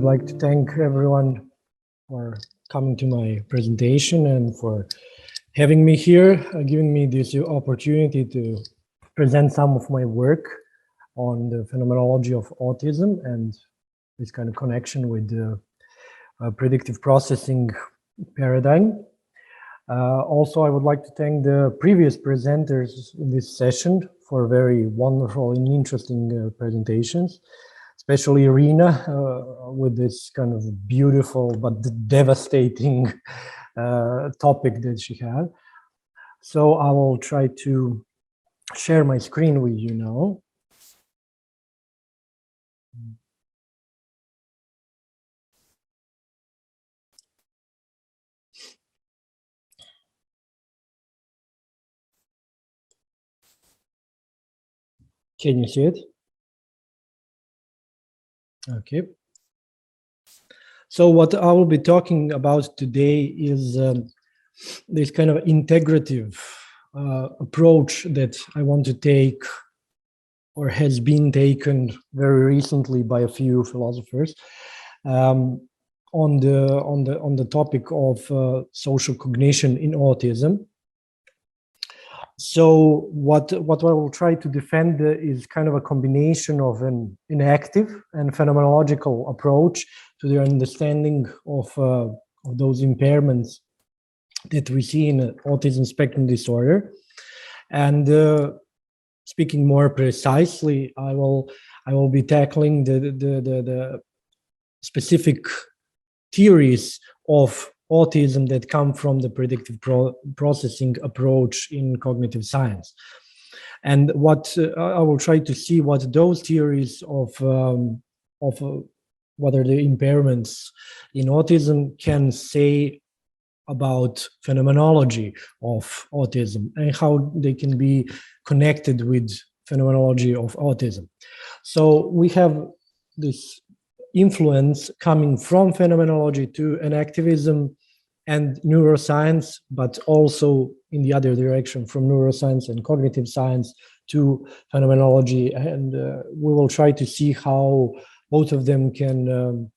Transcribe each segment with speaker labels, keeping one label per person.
Speaker 1: would like to thank everyone for coming to my presentation and for having me here, giving me this opportunity to present some of my work on the phenomenology of autism and this kind of connection with the predictive processing paradigm. Also, I would like to thank the previous presenters in this session for very wonderful and interesting presentations, especially Irina with this kind of beautiful but devastating topic that she had. So I will try to share my screen with you now. Can you see it? Okay. So what I will be talking about today is this kind of integrative approach that I want to take, or has been taken very recently by a few philosophers, on the topic of social cognition in autism. So what I will try to defend is kind of a combination of an inactive and phenomenological approach to the understanding of those impairments that we see in autism spectrum disorder. And speaking more precisely, I will be tackling the specific theories of autism that come from the predictive processing approach in cognitive science. And what I will try to see what those theories of what are the impairments in autism can say about phenomenology of autism and how they can be connected with phenomenology of autism. So we have this influence coming from phenomenology to an activism and neuroscience, but also in the other direction from neuroscience and cognitive science to phenomenology. And we will try to see how both of them can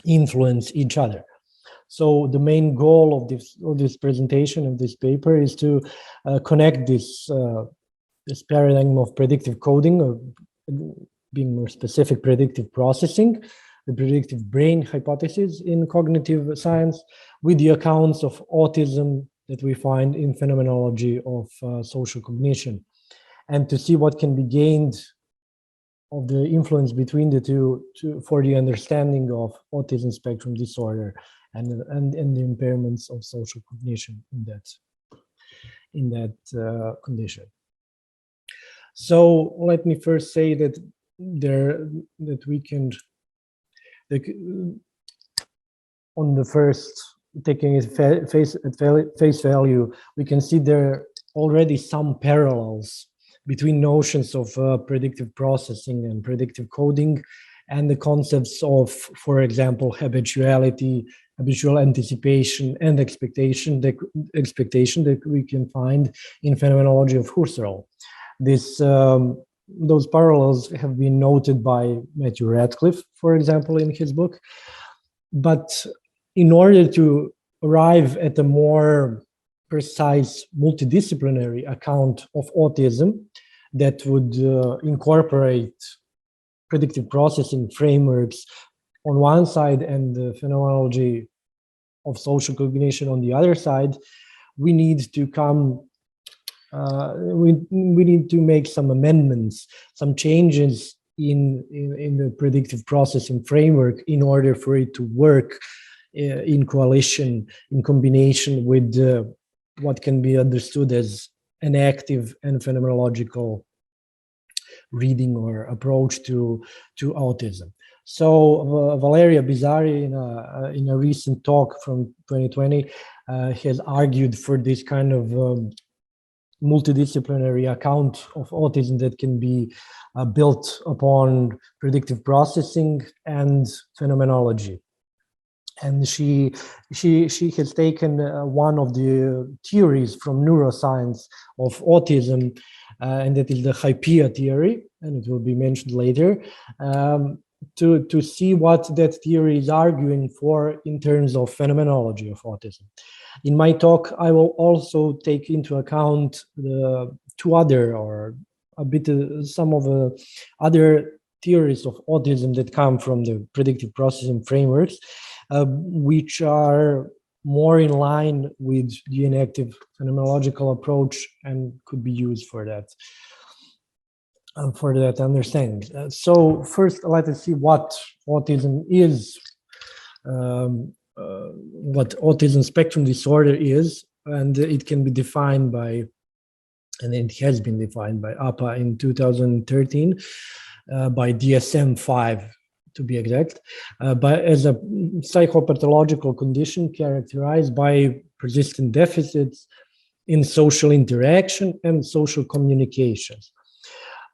Speaker 1: influence each other. So the main goal of this presentation, of this paper, is to connect this paradigm of predictive coding, or being more specific, predictive processing, the predictive brain hypothesis in cognitive science, with the accounts of autism that we find in phenomenology of social cognition, and to see what can be gained of the influence between the two for the understanding of autism spectrum disorder and the impairments of social cognition in that condition. So let me first say that we can, on the first, taking it face value, we can see there are already some parallels between notions of predictive processing and predictive coding and the concepts of, for example, habituality, habitual anticipation, and expectation that we can find in phenomenology of Husserl. Those parallels have been noted by Matthew Radcliffe, for example, in his book. But in order to arrive at a more precise multidisciplinary account of autism that would incorporate predictive processing frameworks on one side and the phenomenology of social cognition on the other side, we need to come we need to make some amendments, some changes in the predictive processing framework in order for it to work in coalition, in combination with what can be understood as an active and phenomenological reading or approach to autism. So Valeria Bizzarri, in a recent talk from 2020, has argued for this kind of multidisciplinary account of autism that can be built upon predictive processing and phenomenology. And she has taken one of the theories from neuroscience of autism, and that is the hypia theory, and it will be mentioned later, to see what that theory is arguing for in terms of phenomenology of autism. In my talk, I will also take into account the two other, or a bit some of the other theories of autism that come from the predictive processing frameworks, which are more in line with the enactive phenomenological approach and could be used for that understanding. So first, let us see what autism is, what autism spectrum disorder is, and it can be defined by, and it has been defined by APA in 2013, by DSM-5 to be exact, but as a psychopathological condition characterized by persistent deficits in social interaction and social communications.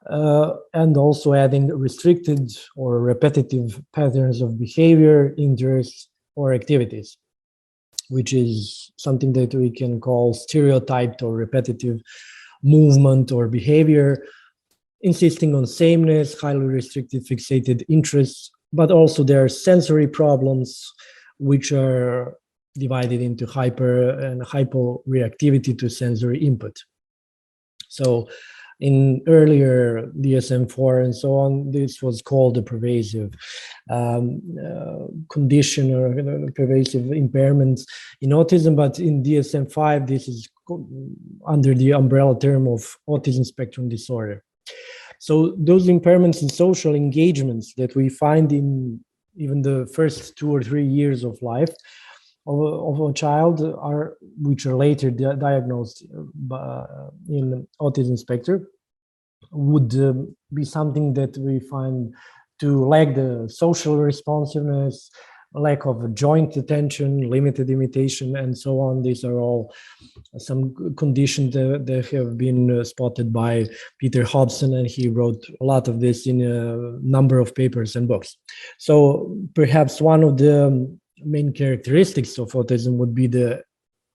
Speaker 1: And also adding restricted or repetitive patterns of behavior, interests, or activities, which is something that we can call stereotyped or repetitive movement or behavior, insisting on sameness, highly restricted fixated interests, but also there are sensory problems, which are divided into hyper and hyporeactivity to sensory input. So in earlier DSM-4 and so on, this was called a pervasive condition or pervasive impairments in autism, but in DSM-5, this is under the umbrella term of autism spectrum disorder. So those impairments in social engagements that we find in even the first 2 or 3 years of life of a child, which are later diagnosed in autism spectrum, would be something that we find to lack the social responsiveness, lack of joint attention, limited imitation, and so on. These are all some conditions that have been spotted by Peter Hobson, and he wrote a lot of this in a number of papers and books. So perhaps one of the main characteristics of autism would be the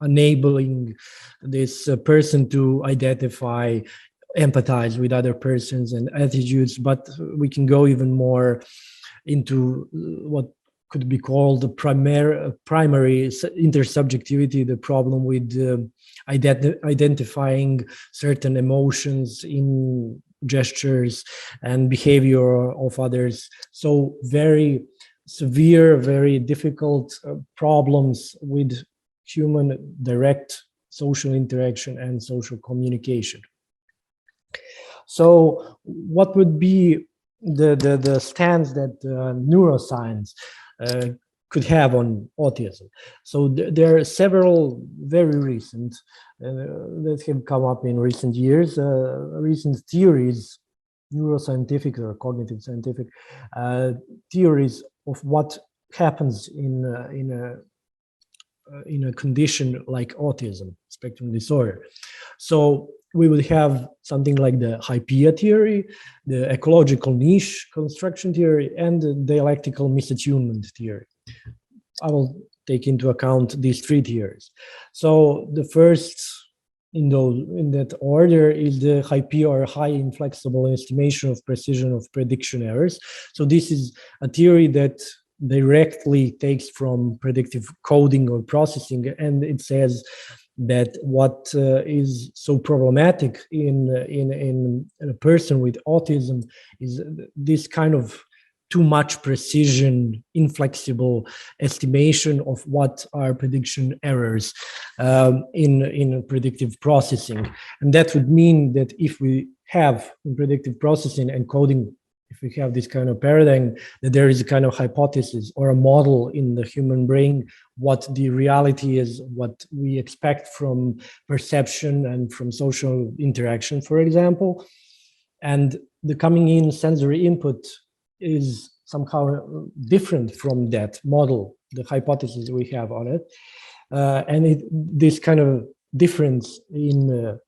Speaker 1: enabling this person to identify, empathize with other persons and attitudes, but we can go even more into what could be called the primary intersubjectivity, the problem with identifying certain emotions in gestures and behavior of others. So very severe, very difficult problems with human direct social interaction and social communication. So what would be the stance that neuroscience could have on autism? So there are several very recent that have come up in recent years, recent theories, neuroscientific or cognitive scientific theories of what happens in a condition like autism spectrum disorder. So we would have something like the hypia theory, the ecological niche construction theory, and the dialectical misattunement theory. I will take into account these three theories. So the first in that order is the hypia, or high inflexible estimation of precision of prediction errors. So this is a theory that directly takes from predictive coding or processing, and it says that what is so problematic in a person with autism is this kind of too much precision, inflexible estimation of what are prediction errors in predictive processing. And that would mean that if we have in predictive processing and coding, if we have this kind of paradigm, that there is a kind of hypothesis or a model in the human brain, what the reality is, what we expect from perception and from social interaction, for example. And the coming in sensory input is somehow different from that model, the hypothesis we have on it. And this kind of difference in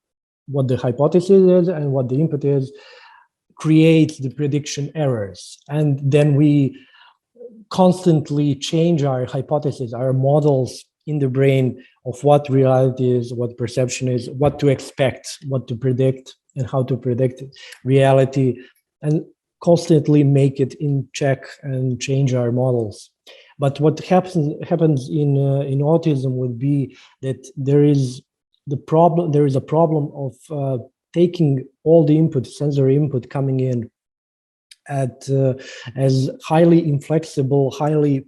Speaker 1: what the hypothesis is and what the input is creates the prediction errors. And then we constantly change our hypotheses, our models in the brain of what reality is, what perception is, what to expect, what to predict, and how to predict reality, and constantly make it in check and change our models. But what happens in autism would be that there is a problem of taking all the input, sensory input coming in at as highly inflexible, highly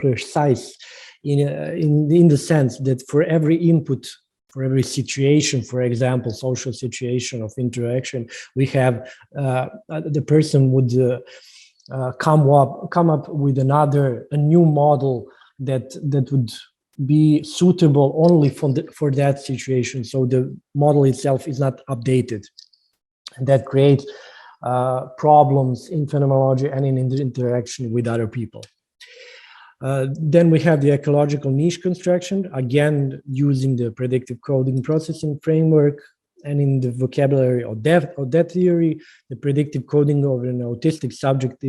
Speaker 1: precise, in the sense that for every input, for every situation, for example, social situation of interaction, we have the person would come up with a new model that would be suitable only for that situation. So the model itself is not updated, and that creates problems in phenomenology and in interaction with other people. Then we have the ecological niche construction, again using the predictive coding processing framework. And in the vocabulary of that theory, the predictive coding of an autistic subject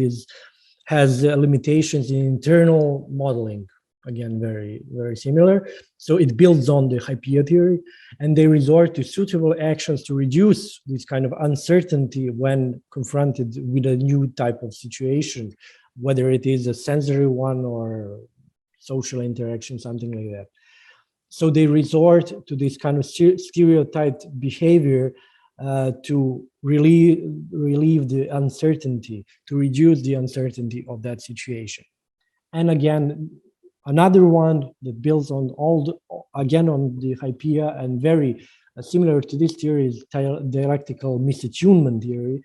Speaker 1: has limitations in internal modeling. Again, very, very similar. So it builds on the hypia theory, and they resort to suitable actions to reduce this kind of uncertainty when confronted with a new type of situation, whether it is a sensory one or social interaction, something like that. So they resort to this kind of stereotyped behavior to relieve the uncertainty, to reduce the uncertainty of that situation. And again, another one that builds on on the hypia and very similar to this theory is dialectical misattunement theory.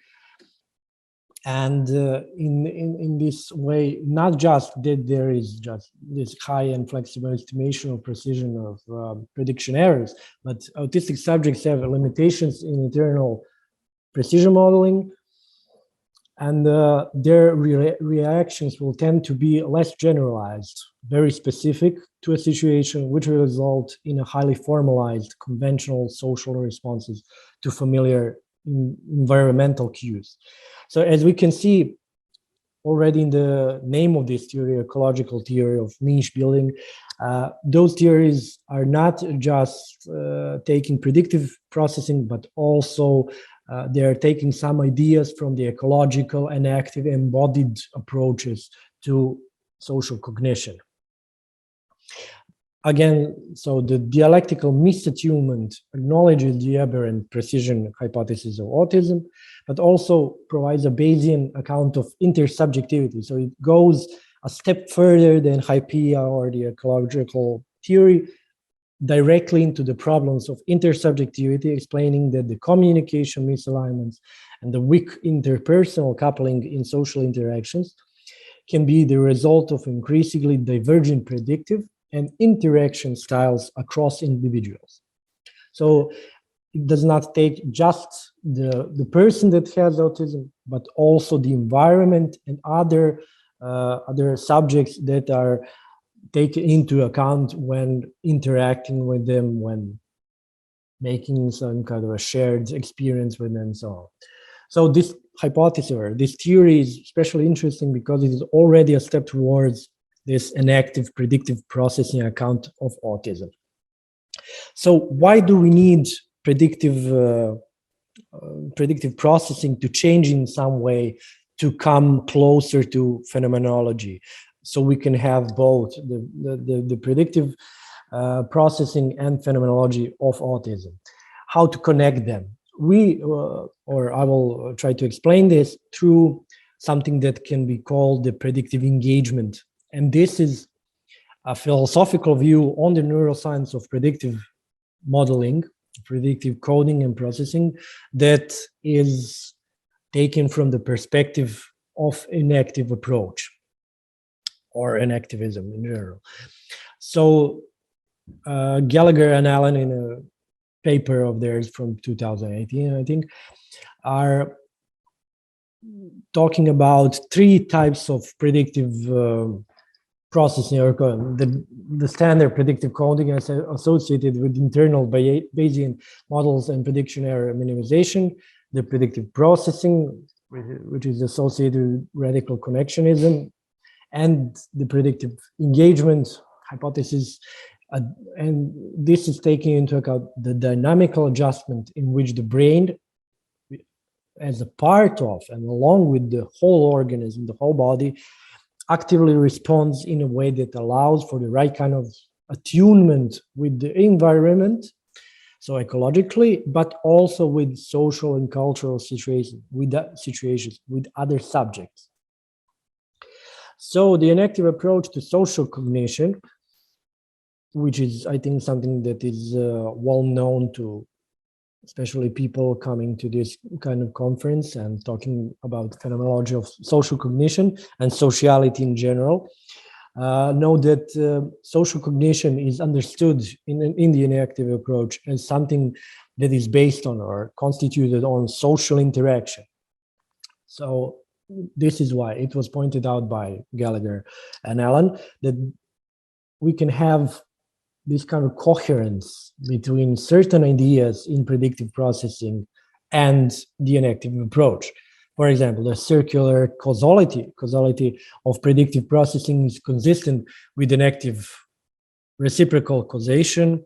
Speaker 1: And in this way, not just that there is just this high and flexible estimation of precision of prediction errors, but autistic subjects have limitations in internal precision modeling, and their reactions will tend to be less generalized, very specific to a situation, which will result in a highly formalized, conventional social responses to familiar environmental cues. So as we can see already in the name of this theory, ecological theory of niche building, those theories are not just taking predictive processing, but also they are taking some ideas from the ecological and active embodied approaches to social cognition. Again, so the dialectical misattunement acknowledges the aberrant precision hypothesis of autism, but also provides a Bayesian account of intersubjectivity. So it goes a step further than hypia or the ecological theory, directly into the problems of intersubjectivity, explaining that the communication misalignments and the weak interpersonal coupling in social interactions can be the result of increasingly divergent predictive and interaction styles across individuals. So it does not take just the person that has autism, but also the environment and other subjects that are taken into account when interacting with them, when making some kind of a shared experience with them, and so on. So this hypothesis or this theory is especially interesting because it is already a step towards this enactive predictive processing account of autism. So why do we need predictive processing to change in some way to come closer to phenomenology? So we can have both the predictive processing and phenomenology of autism. How to connect them? Or I will try to explain this through something that can be called the predictive engagement. And this is a philosophical view on the neuroscience of predictive modeling, predictive coding and processing that is taken from the perspective of an active approach or an activism in general. So Gallagher and Allen, in a paper of theirs from 2018, I think, are talking about three types of predictive processing, or the standard predictive coding is associated with internal Bayesian models and prediction error minimization, the predictive processing, which is associated with radical connectionism, and the predictive engagement hypothesis. And this is taking into account the dynamical adjustment in which the brain, as a part of and along with the whole organism, the whole body, actively responds in a way that allows for the right kind of attunement with the environment, so ecologically, but also with social and cultural situations, with other subjects. So the enactive approach to social cognition, which is, I think, something that is well known to especially people coming to this kind of conference and talking about phenomenology of social cognition and sociality in general, know that social cognition is understood in the enactive approach as something that is based on or constituted on social interaction. So this is why it was pointed out by Gallagher and Allen that we can have this kind of coherence between certain ideas in predictive processing and the enactive approach. For example, the circular causality of predictive processing is consistent with enactive reciprocal causation.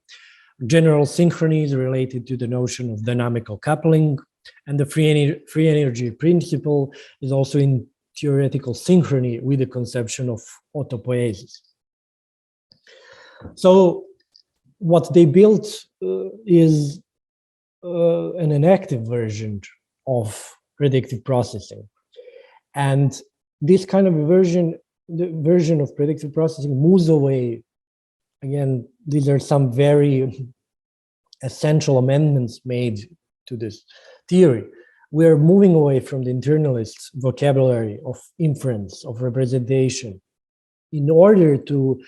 Speaker 1: General synchrony is related to the notion of dynamical coupling, and the free energy principle is also in theoretical synchrony with the conception of autopoiesis. So what they built is an enactive version of predictive processing. And this kind of version, the version of predictive processing moves away. Again, these are some very essential amendments made to this theory. We're moving away from the internalist vocabulary of inference, of representation, in order to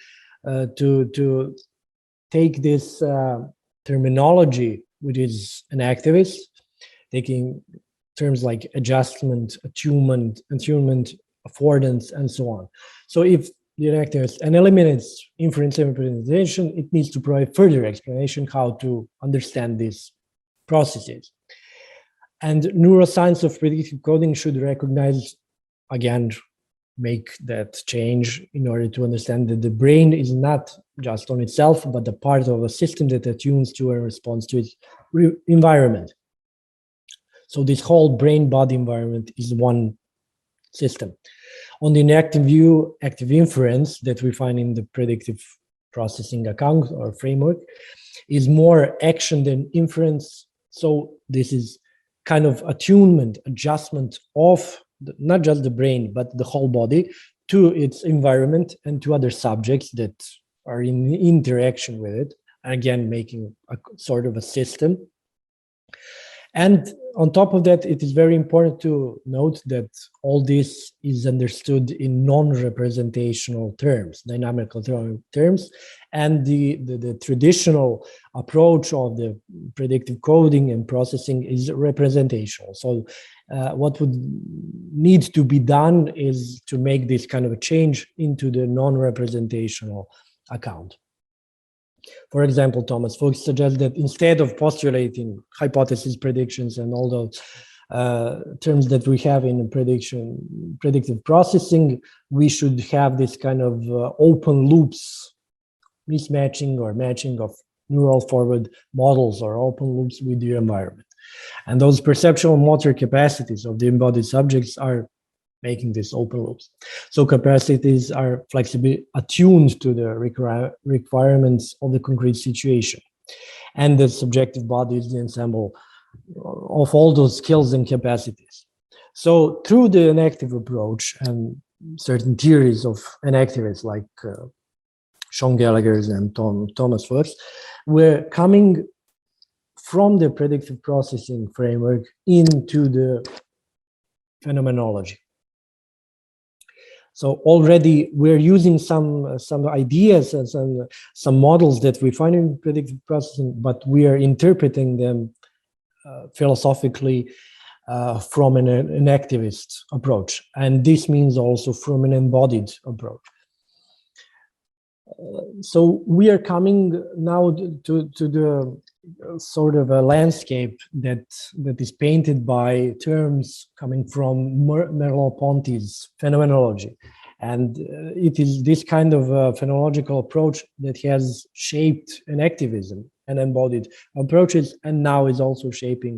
Speaker 1: take this terminology, which is an activist, taking terms like adjustment, attunement, affordance, and so on. So if the activist eliminates inference and representation, it needs to provide further explanation how to understand these processes. And neuroscience of predictive coding should recognize, again, make that change in order to understand that the brain is not just on itself, but a part of a system that attunes to and responds to its environment. So this whole brain-body environment is one system. On the inactive view, active inference that we find in the predictive processing account or framework is more action than inference. So this is kind of attunement, adjustment of not just the brain, but the whole body to its environment and to other subjects that are in interaction with it. Again, making a sort of a system. And on top of that, it is very important to note that all this is understood in non-representational terms, dynamical terms, and the traditional approach of the predictive coding and processing is representational. So what would need to be done is to make this kind of a change into the non-representational account. For example, Thomas Fuchs suggests that instead of postulating hypothesis, predictions, and all those terms that we have in predictive processing, we should have this kind of open loops, mismatching or matching of neural forward models or open loops with the environment. And those perceptual motor capacities of the embodied subjects are making these open loops. So capacities are flexibly attuned to the requirements of the concrete situation. And the subjective body is the ensemble of all those skills and capacities. So through the enactive approach and certain theories of enactivists like Sean Gallagher's and Thomas Fuchs, we're coming from the predictive processing framework into the phenomenology. So already we're using some ideas and some models that we find in predictive processing, but we are interpreting them philosophically from an activist approach. And this means also from an embodied approach. So we are coming now to the sort of a landscape that is painted by terms coming from Merleau-Ponty's phenomenology And it is this kind of phenomenological approach that has shaped an activism and embodied approaches, and now is also shaping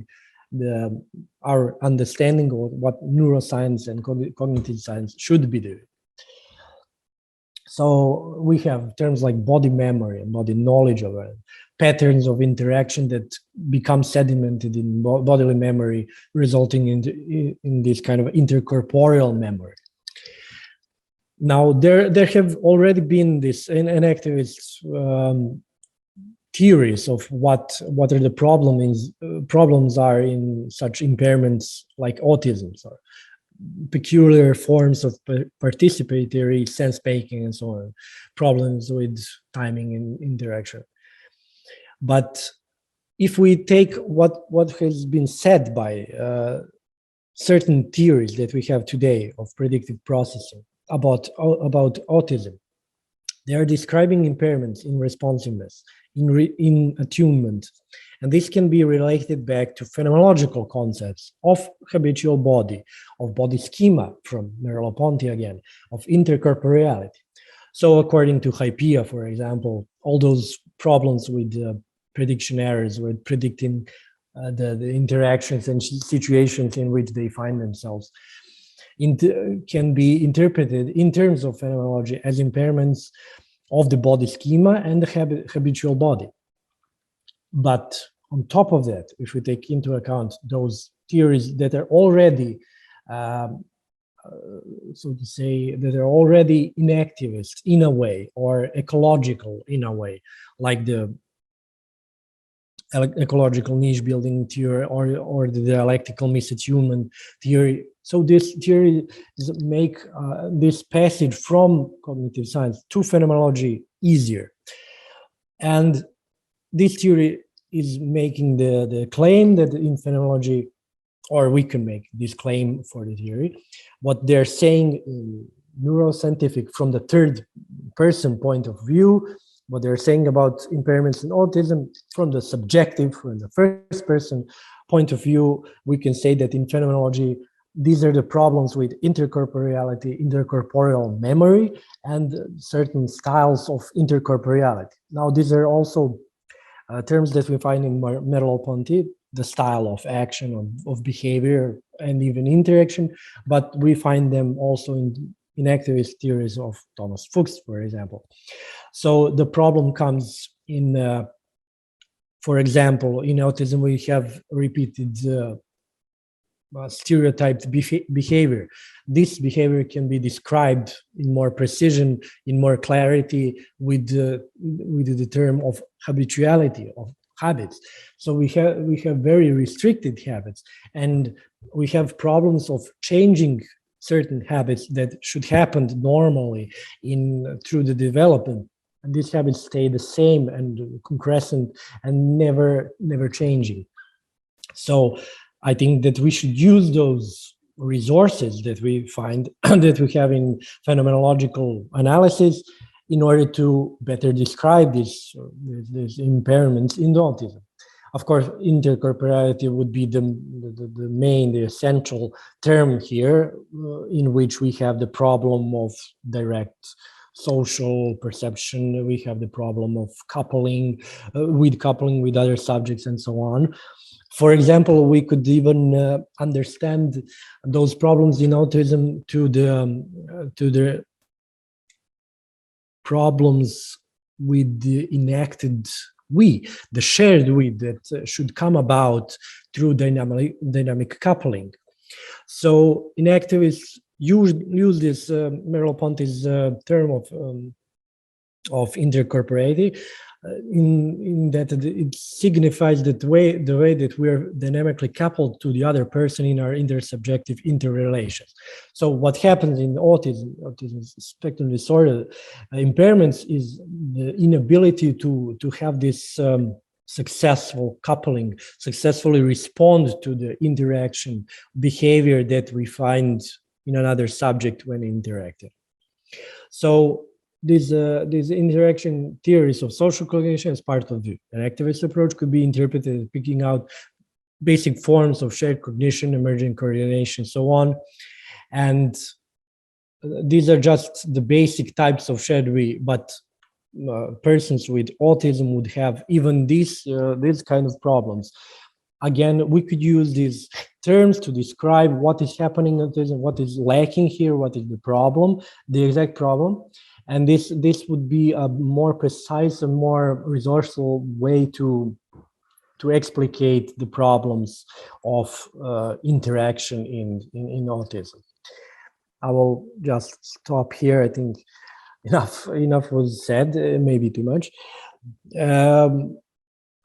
Speaker 1: our understanding of what neuroscience and cognitive science should be doing. So we have terms like body memory and body knowledge of patterns of interaction that become sedimented in bodily memory, resulting in this kind of intercorporeal memory. Now, there have already been this in activist theories of what are the problems are in such impairments like autism, so peculiar forms of participatory sense-making and so on, problems with timing and interaction. But if we take what has been said by certain theories that we have today of predictive processing about autism, they are describing impairments in responsiveness, in attunement, and this can be related back to phenomenological concepts of habitual body, of body schema from Merleau-Ponty again, of intercorporeality. So according to Hypia, for example, all those problems with prediction errors, with predicting the interactions and situations in which they find themselves, can be interpreted in terms of phenomenology as impairments of the body schema and the habitual body. But on top of that, if we take into account those theories that are already, so to say, that are already inactivist in a way, or ecological in a way, like the ecological niche building theory or the dialectical misattunement theory. So this theory make this passage from cognitive science to phenomenology easier. And this theory is making the claim that in phenomenology, or we can make this claim for the theory, what they're saying neuroscientific from the third person point of view, what they're saying about impairments in autism from the subjective, from the first person point of view, we can say that in phenomenology, these are the problems with intercorporeality, intercorporeal memory, and certain styles of intercorporeality. Now, these are also terms that we find in Merleau-Ponty, the style of action, of behavior, and even interaction, but we find them also in activist theories of Thomas Fuchs, for example. So the problem comes in, for example, in autism, we have repeated stereotyped behavior. This behavior can be described in more precision, in more clarity with the term of habituality, of habits. So we have very restricted habits, and we have problems of changing certain habits that should happen normally through the development, and these habits stay the same and concrescent and never changing. So I think that we should use those resources that we find that we have in phenomenological analysis in order to better describe these impairments in the autism. Of course, intercorporeality would be the main, the essential term here, in which we have the problem of direct social perception. We have the problem of coupling with other subjects and so on. For example, we could even understand those problems in autism to the problems with the enacted the shared we that should come about through dynamic coupling. So inactivists use this Merleau-Ponty's term of intercorporeality in that it signifies that the way that we are dynamically coupled to the other person in our intersubjective interrelations. So what happens in autism spectrum disorder impairments is the inability to have this successful coupling, successfully respond to the interaction behavior that we find in another subject when interacting. So these interaction theories of social cognition as part of an activist approach could be interpreted as picking out basic forms of shared cognition, emergent coordination, so on. And these are just the basic types of shared we, but persons with autism would have even these kind of problems. Again, we could use these terms to describe what is happening in autism, what is lacking here, what is the problem, the exact problem. And this would be a more precise and more resourceful way to explicate the problems of interaction in autism. I will just stop here. I think enough was said, maybe too much.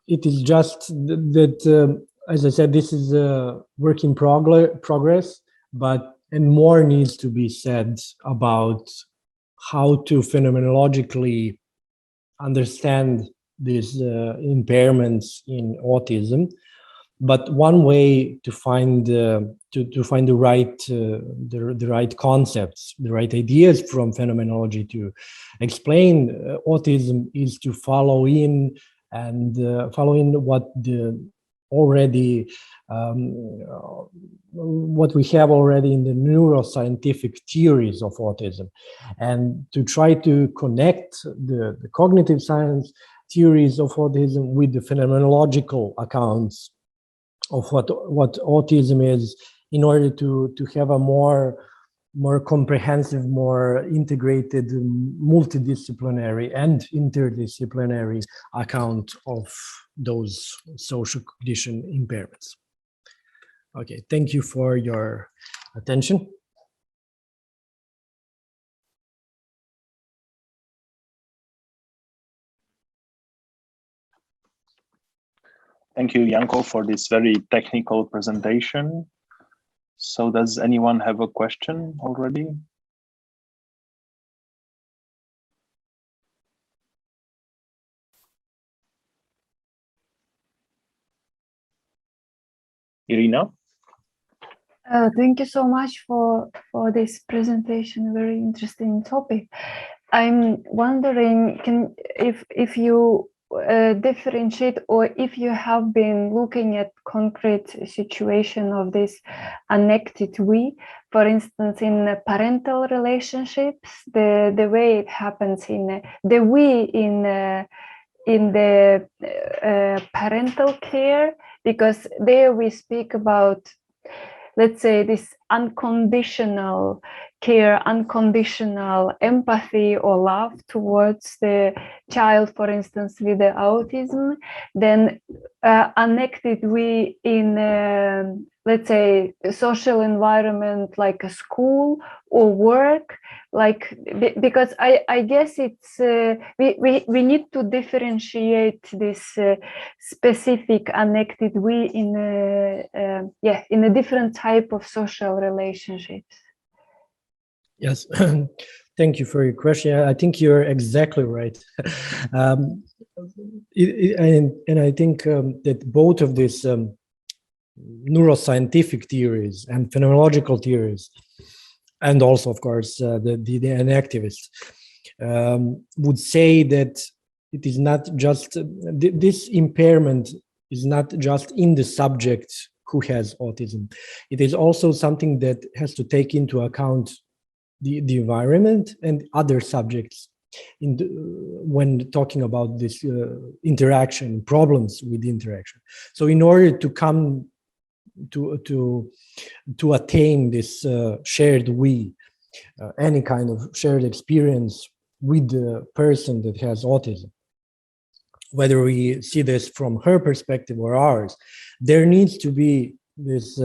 Speaker 1: It is just that, as I said, this is a work in progress, and more needs to be said about how to phenomenologically understand these impairments in autism. But one way to find the right concepts, the right ideas from phenomenology to explain autism is to follow in what what we have already in the neuroscientific theories of autism, and to try to connect the cognitive science theories of autism with the phenomenological accounts of what autism is, in order to have a more comprehensive, more integrated, multidisciplinary and interdisciplinary account of those social cognition impairments. Okay, thank you for your attention.
Speaker 2: Thank you, Janko, for this very technical presentation. So does anyone have a question already? Irina?
Speaker 3: Thank you so much for this presentation. Very interesting topic. I'm wondering, if you differentiate, or if you have been looking at concrete situation of this annected we, for instance, in parental relationships, the way it happens in the we in the parental care, because there we speak about, let's say, this unconditional care, unconditional empathy or love towards the child, for instance, with the autism. Then annected we in, let's say, a social environment like a school or work, like, because I guess it's we need to differentiate this specific annected we in a different type of social relationships.
Speaker 1: Yes, thank you for your question. I think you're exactly right. And I think that both of these neuroscientific theories and phenomenological theories, and also, of course, the enactivists, would say that it is not just, this impairment is not just in the subject who has autism. It is also something that has to take into account the environment and other subjects when talking about this interaction, problems with interaction. So in order to come to attain this shared we, any kind of shared experience with the person that has autism, whether we see this from her perspective or ours, there needs to be this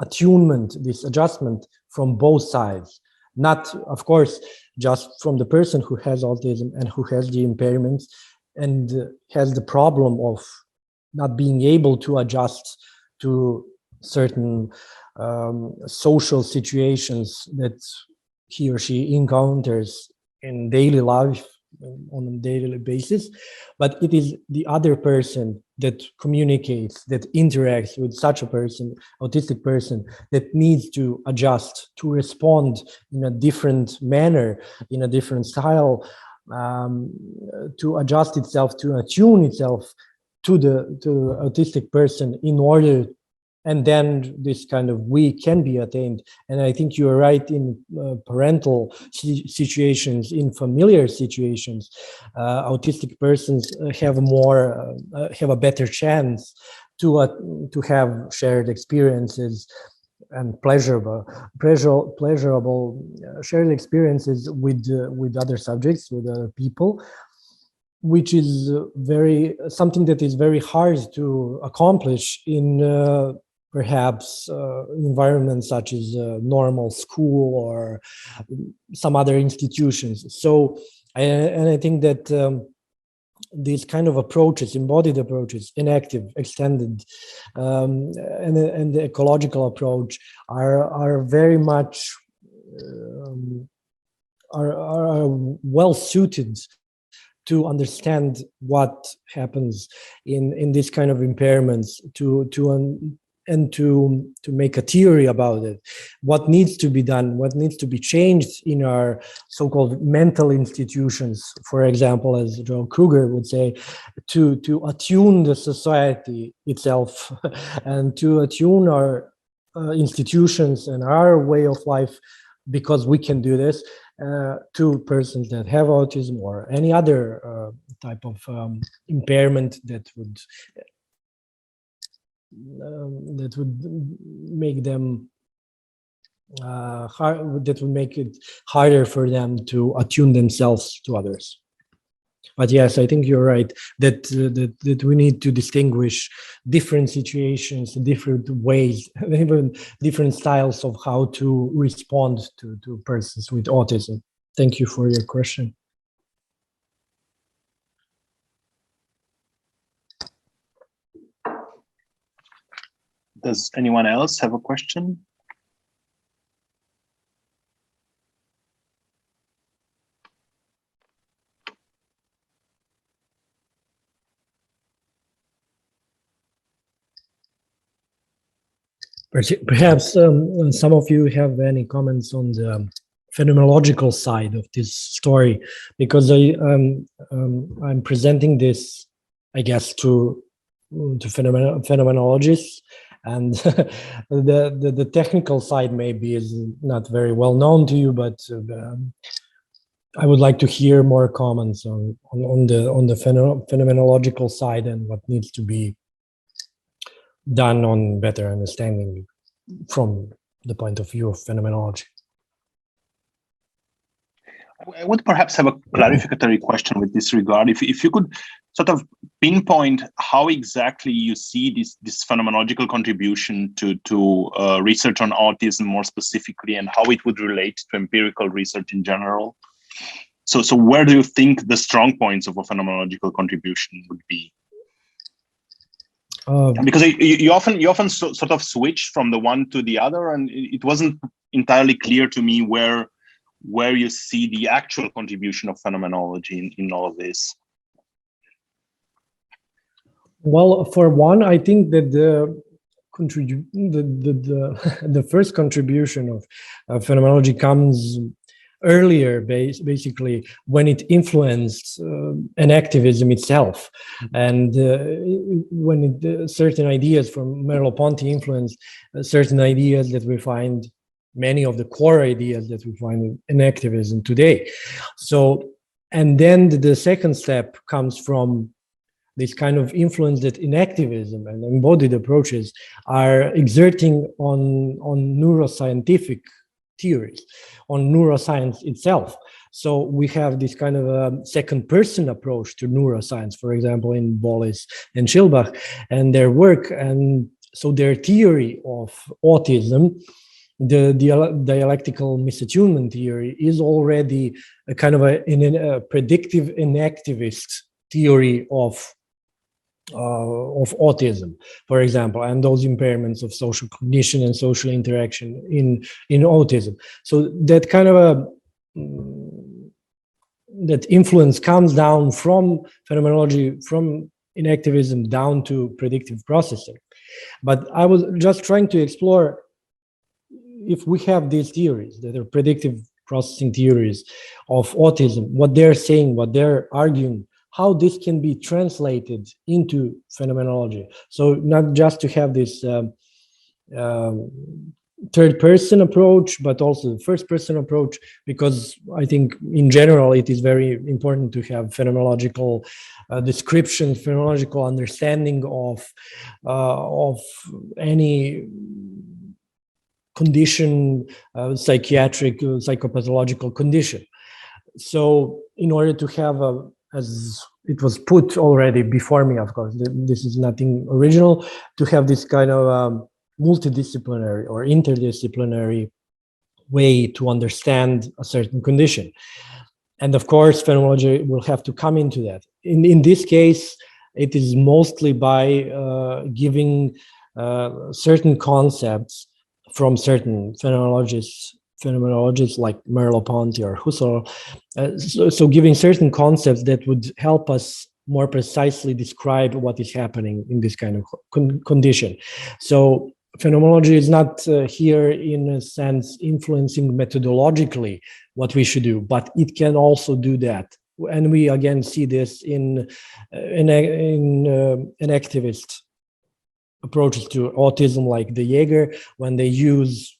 Speaker 1: attunement, this adjustment from both sides. Not, of course, just from the person who has autism and who has the impairments and has the problem of not being able to adjust to certain social situations that he or she encounters in daily life on a daily basis, but it is the other person that communicates, that interacts with such a person, autistic person, that needs to adjust, to respond in a different manner, in a different style, to adjust itself, to attune itself to the autistic person in order and then this kind of we can be attained. And I think you're right, in parental situations, in familiar situations, autistic persons have a better chance to have shared experiences and pleasurable shared experiences with other subjects, with other people, which is something that is very hard to accomplish in perhaps environments such as normal school or some other institutions. So, and I think that these kind of approaches, embodied approaches, inactive, extended, and the ecological approach are very much are well suited to understand what happens in this kind of impairments, and to make a theory about it, what needs to be done, what needs to be changed in our so-called mental institutions, for example, as John Kruger would say, to attune the society itself and to attune our institutions and our way of life, because we can do this, to persons that have autism or any other type of impairment that would make them that would make it harder for them to attune themselves to others. But yes, I think you're right that we need to distinguish different situations, different ways, even different styles of how to respond to persons with autism. Thank you for your question.
Speaker 2: Does anyone else have a question?
Speaker 1: Perhaps some of you have any comments on the phenomenological side of this story, because I'm presenting this, I guess, to phenomenologists, and the technical side maybe is not very well known to you, but I would like to hear more comments on the phenomenological side and what needs to be done on better understanding from the point of view of phenomenology.
Speaker 2: I would perhaps have a clarificatory question with this regard. If you could sort of pinpoint how exactly you see this phenomenological contribution to research on autism more specifically, and how it would relate to empirical research in general. So where do you think the strong points of a phenomenological contribution would be? Because you often sort of switch from the one to the other, and it wasn't entirely clear to me where you see the actual contribution of phenomenology in all of this.
Speaker 1: Well, for one, I think that the first contribution of phenomenology comes earlier, basically when it influenced enactivism itself, and when certain ideas from Merleau-Ponty influenced certain ideas that we find, many of the core ideas that we find in activism today. So, and then the second step comes from this kind of influence that inactivism and embodied approaches are exerting on neuroscientific theories, on neuroscience itself. So we have this kind of a second person approach to neuroscience, for example, in Bolles and Schilbach and their work. And so their theory of autism, the dialectical misattunement theory, is already a kind of a predictive inactivist theory of autism, for example, and those impairments of social cognition and social interaction in autism. So that kind of that influence comes down from phenomenology, from inactivism down to predictive processing. But I was just trying to explore, if we have these theories that are predictive processing theories of autism, what they're saying, what they're arguing, how this can be translated into phenomenology. So not just to have this third-person approach, but also the first-person approach, because I think in general it is very important to have phenomenological description, phenomenological understanding of any condition, psychiatric, psychopathological condition. So in order to have as it was put already before me, of course, this is nothing original, to have this kind of multidisciplinary or interdisciplinary way to understand a certain condition. And of course, phenomenology will have to come into that. In this case, it is mostly by giving certain concepts from certain phenomenologists like Merleau-Ponty or Husserl, so giving certain concepts that would help us more precisely describe what is happening in this kind of condition. So phenomenology is not here in a sense influencing methodologically what we should do, but it can also do that. And we again see this in an activist approaches to autism, like the Jaeger, when they use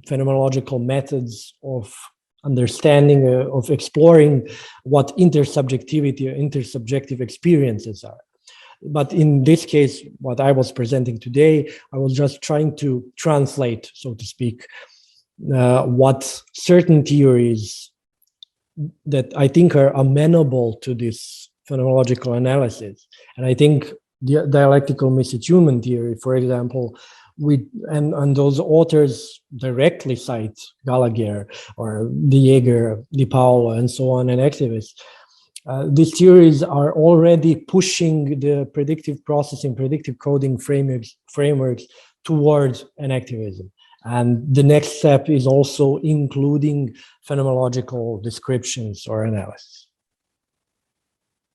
Speaker 1: phenomenological methods of understanding, of exploring what intersubjectivity or intersubjective experiences are. But in this case, what I was presenting today, I was just trying to translate, so to speak, what certain theories that I think are amenable to this phenomenological analysis. And I think the dialectical misattunement theory, for example, and those authors directly cite Gallagher or De Jager, Di Paolo, and so on, and activists. These theories are already pushing the predictive processing, predictive coding frameworks towards an activism. And the next step is also including phenomenological descriptions or analysis.